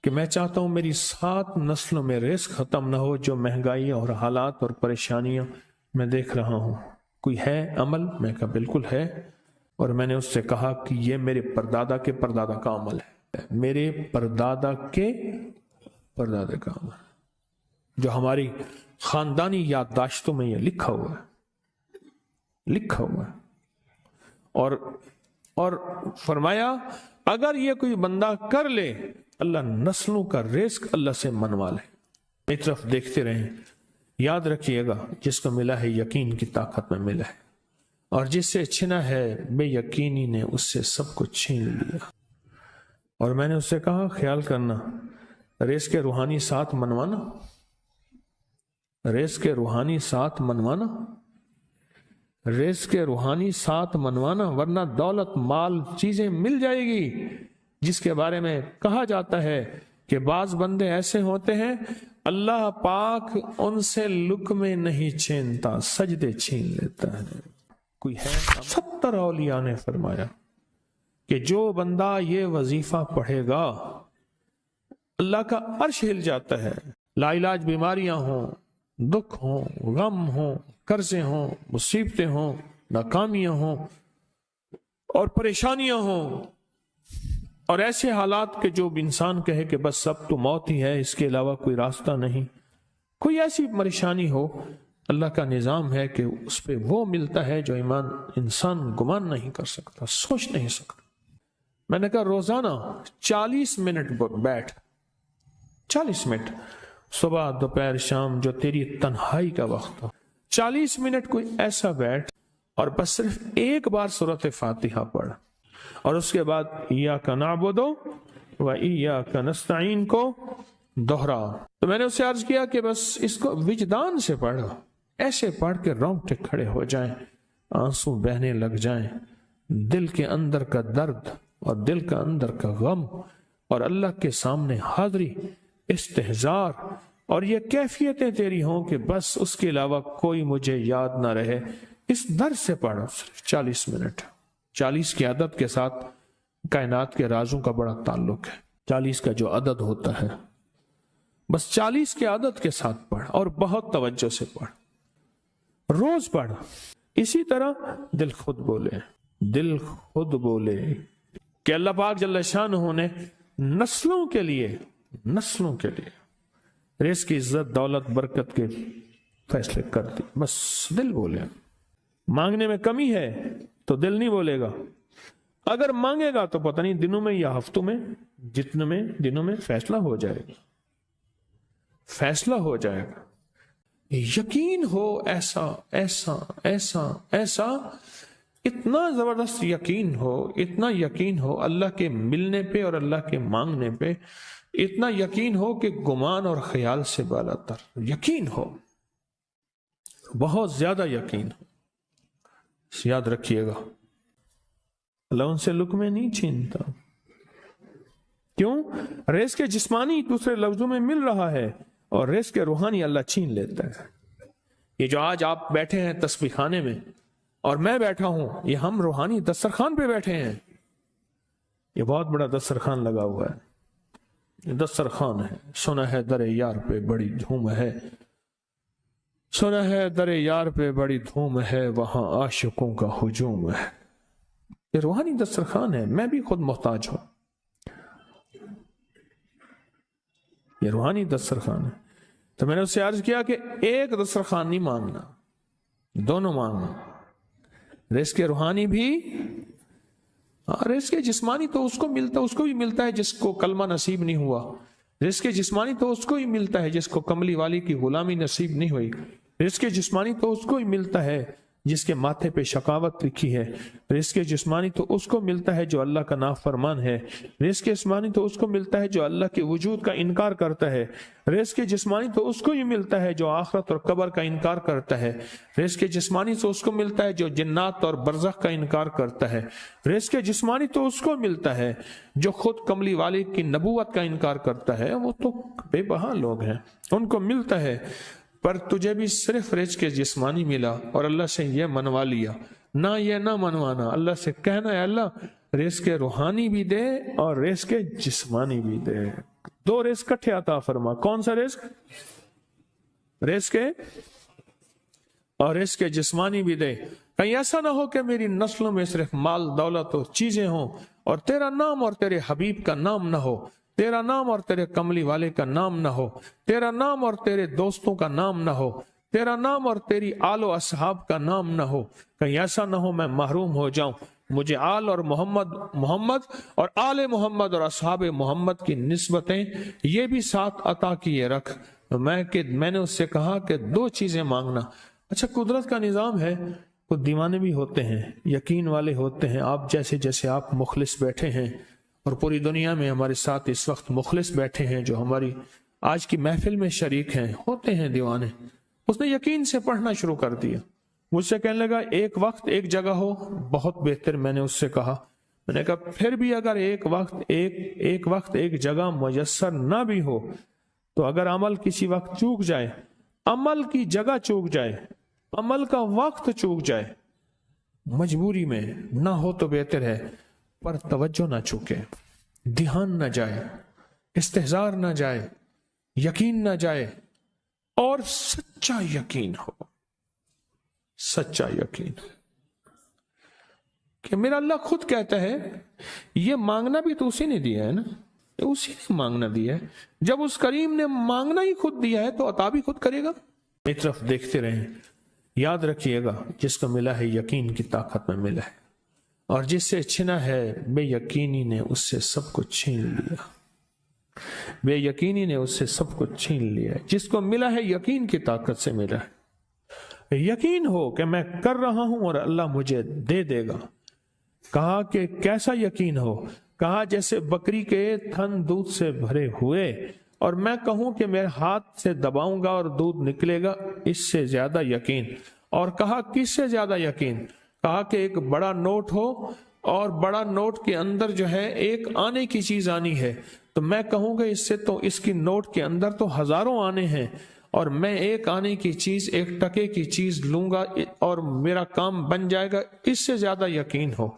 کہ میں چاہتا ہوں میری 7 نسلوں میں رزق ختم نہ ہو جو مہنگائی اور حالات اور پریشانیاں میں دیکھ رہا ہوں. کوئی ہے عمل؟ میں کہا بالکل ہے. اور میں نے اس سے کہا کہ یہ میرے پردادا کے پردادا کا عمل ہے، میرے پردادا کے پردادا کا عمل، جو ہماری خاندانی یادداشتوں میں یہ لکھا ہوا ہے. اور فرمایا اگر یہ کوئی بندہ کر لے اللہ نسلوں کا رزق اللہ سے منوا لے. ایک طرف دیکھتے رہیں. یاد رکھیے گا جس کو ملا ہے یقین کی طاقت میں ملا ہے، اور جس سے چھنا ہے بے یقینی نے اس سے سب کچھ چھین لیا. اور میں نے اس سے کہا خیال کرنا رزق کے روحانی ساتھ منوانا، رزق کے روحانی ساتھ منوانا، رزق کے روحانی ساتھ منوانا، ورنہ دولت مال چیزیں مل جائے گی جس کے بارے میں کہا جاتا ہے کہ بعض بندے ایسے ہوتے ہیں اللہ پاک ان سے لقمے نہیں چھینتا، سجدے چھین لیتا ہے. کوئی ہے؟ 70 اولیاء نے فرمایا کہ جو بندہ یہ وظیفہ پڑھے گا اللہ کا عرش ہل جاتا ہے. لا علاج بیماریاں ہوں، دکھ ہوں، غم ہوں، قرضے ہوں، مصیبتیں ہوں، ناکامیاں ہوں اور پریشانیاں ہوں، اور ایسے حالات کہ جو انسان کہے کہ بس سب تو موت ہی ہے، اس کے علاوہ کوئی راستہ نہیں. کوئی ایسی پریشانی ہو، اللہ کا نظام ہے کہ اس پہ وہ ملتا ہے جو انسان گمان نہیں کر سکتا، سوچ نہیں سکتا. میں نے کہا روزانہ 40 منٹ بیٹھ، 40 منٹ صبح دوپہر شام جو تیری تنہائی کا وقت ہو، 40 منٹ کوئی ایسا بیٹھ اور بس صرف ایک بار سورۃ فاتحہ پڑھ، اور اس کے بعد ایاک نعبد و ایاک نستعین کو دوہرا. تو میں نے اس سے عرض کیا کہ بس اس کو وجدان سے پڑھو، ایسے پڑھ کے رونگٹے کھڑے ہو جائیں، آنسو بہنے لگ جائیں، دل کے اندر کا درد اور دل کا اندر کا غم اور اللہ کے سامنے حاضری، استحضار، اور یہ کیفیتیں تیری ہوں کہ بس اس کے علاوہ کوئی مجھے یاد نہ رہے. اس درد سے پڑھو صرف 40 منٹ. 40 کی عدد کے ساتھ کائنات کے رازوں کا بڑا تعلق ہے. 40 کا جو عدد ہوتا ہے بس 40 کے عدد کے ساتھ پڑھ، اور بہت توجہ سے پڑھ، روز پڑھ. اسی طرح دل خود بولے، دل خود بولے کہ اللہ پاک جل شانہ نے نسلوں کے لیے رزق کی عزت دولت برکت کے فیصلے کر دی. بس دل بولے. مانگنے میں کمی ہے تو دل نہیں بولے گا. اگر مانگے گا تو پتہ نہیں دنوں میں یا ہفتوں میں، جتنے میں دنوں میں فیصلہ ہو جائے گا، فیصلہ ہو جائے گا. یقین ہو ایسا ایسا ایسا ایسا، اتنا زبردست یقین ہو، اتنا یقین ہو اللہ کے ملنے پہ اور اللہ کے مانگنے پہ، اتنا یقین ہو کہ گمان اور خیال سے بالا تر یقین ہو، بہت زیادہ یقین ہو. یاد رکھیے گا اللہ ان سے لقمے نہیں چھینتا. کیوں؟ رزق کے جسمانی دوسرے لفظوں میں مل رہا ہے، اور رزق کے روحانی اللہ چھین لیتا ہے. یہ جو آج آپ بیٹھے ہیں تسبیح خانے میں اور میں بیٹھا ہوں، یہ ہم روحانی دسترخوان پہ بیٹھے ہیں. یہ بہت بڑا دسترخوان لگا ہوا ہے، یہ دسترخوان ہے. سنا ہے در یار پہ بڑی دھوم ہے، سنا ہے در یار پہ بڑی دھوم ہے، وہاں عاشقوں کا ہجوم ہے. یہ روحانی دسترخوان ہے. میں بھی خود محتاج ہوں. یہ روحانی دسترخوان ہے. تو میں نے اس سے عرض کیا کہ ایک دسترخوان نہیں مانگنا، دونوں مانگنا. رزق روحانی بھی، رزق جسمانی تو اس کو بھی ملتا ہے جس کو کلمہ نصیب نہیں ہوا. رزق جسمانی تو اس کو ہی ملتا ہے جس کو کملی والی کی غلامی نصیب نہیں ہوئی. رزق جسمانی تو اس کو ہی ملتا ہے جس کے ماتھے پہ شقاوت لکھی ہے. رزق جسمانی تو اس کو ملتا ہے جو اللہ کا نافرمان ہے. رزق جسمانی تو اس کو ملتا ہے جو اللہ کے وجود کا انکار کرتا ہے. رزق جسمانی تو اس کو ہی ملتا ہے جو آخرت اور قبر کا انکار کرتا ہے. رزق جسمانی تو اس کو ملتا ہے جو جنات اور برزخ کا انکار کرتا ہے. رزق جسمانی تو اس کو ملتا ہے جو خود کملی والے کی نبوت کا انکار کرتا ہے. وہ تو بے بہا لوگ ہیں، ان کو ملتا ہے. پر تجھے بھی صرف رزق جسمانی ملا اور اللہ سے یہ منوا لیا. نہ یہ نہ منوانا، اللہ سے کہنا ہے اللہ رزق روحانی بھی دے اور رزق جسمانی بھی دے. دو رزق کٹھے عطا فرما. کون سا رزق؟ رزق اور رزق جسمانی بھی دے. کہیں ایسا نہ ہو کہ میری نسلوں میں صرف مال دولت اور چیزیں ہوں اور تیرا نام اور تیرے حبیب کا نام نہ ہو, تیرا نام اور تیرے کملی والے کا نام نہ ہو, تیرا نام اور تیرے دوستوں کا نام نہ ہو, تیرا نام اور تیری آل و اصحاب کا نام نہ ہو. کہیں ایسا نہ ہو میں محروم ہو جاؤں. مجھے آل اور محمد اور آل محمد اور اصحاب محمد کی نسبتیں یہ بھی ساتھ عطا کیے رکھ. میں نے اس سے کہا کہ دو چیزیں مانگنا. اچھا, قدرت کا نظام ہے, کچھ دیوانے بھی ہوتے ہیں, یقین والے ہوتے ہیں. آپ جیسے آپ مخلص بیٹھے ہیں اور پوری دنیا میں ہمارے ساتھ اس وقت مخلص بیٹھے ہیں جو ہماری آج کی محفل میں شریک ہیں, ہوتے ہیں دیوانے. اس نے یقین سے پڑھنا شروع کر دیا. مجھ سے کہنے لگا ایک وقت ایک جگہ ہو بہت بہتر. میں نے اس سے کہا, میں نے کہا پھر بھی اگر ایک وقت ایک جگہ میسر نہ بھی ہو تو اگر عمل کسی وقت چوک جائے, عمل کی جگہ چوک جائے, عمل کا وقت چوک جائے, مجبوری میں نہ ہو تو بہتر ہے, پر توجہ نہ چوکے, دھیان نہ جائے, استحضار نہ جائے, یقین نہ جائے, اور سچا یقین ہو. سچا یقین کہ میرا اللہ خود کہتا ہے یہ مانگنا بھی تو اسی نے دیا ہے نا, اسی نے مانگنا دیا ہے. جب اس کریم نے مانگنا ہی خود دیا ہے تو عطا بھی خود کرے گا. ایک طرف دیکھتے رہیں. یاد رکھیے گا جس کو ملا ہے یقین کی طاقت میں ملا ہے, اور جس سے چھنا ہے بے یقینی نے اس سے سب کچھ چھین لیا. بے یقینی نے اس سے سب کچھ چھین لیا. جس کو ملا ہے یقین کی طاقت سے ملا ہے. یقین ہو کہ میں کر رہا ہوں اور اللہ مجھے دے دے گا. کہا کہ کیسا یقین ہو؟ کہا جیسے بکری کے تھن دودھ سے بھرے ہوئے اور میں کہوں کہ میرے ہاتھ سے دباؤں گا اور دودھ نکلے گا, اس سے زیادہ یقین. اور کہا کس سے زیادہ یقین؟ کہا کہ ایک بڑا نوٹ ہو اور بڑا نوٹ کے اندر جو ہے ایک آنے کی چیز آنی ہے, تو میں کہوں گا اس سے تو اس کی نوٹ کے اندر تو ہزاروں آنے ہیں اور میں ایک آنے کی چیز, ایک ٹکے کی چیز لوں گا اور میرا کام بن جائے گا. اس سے زیادہ یقین ہو.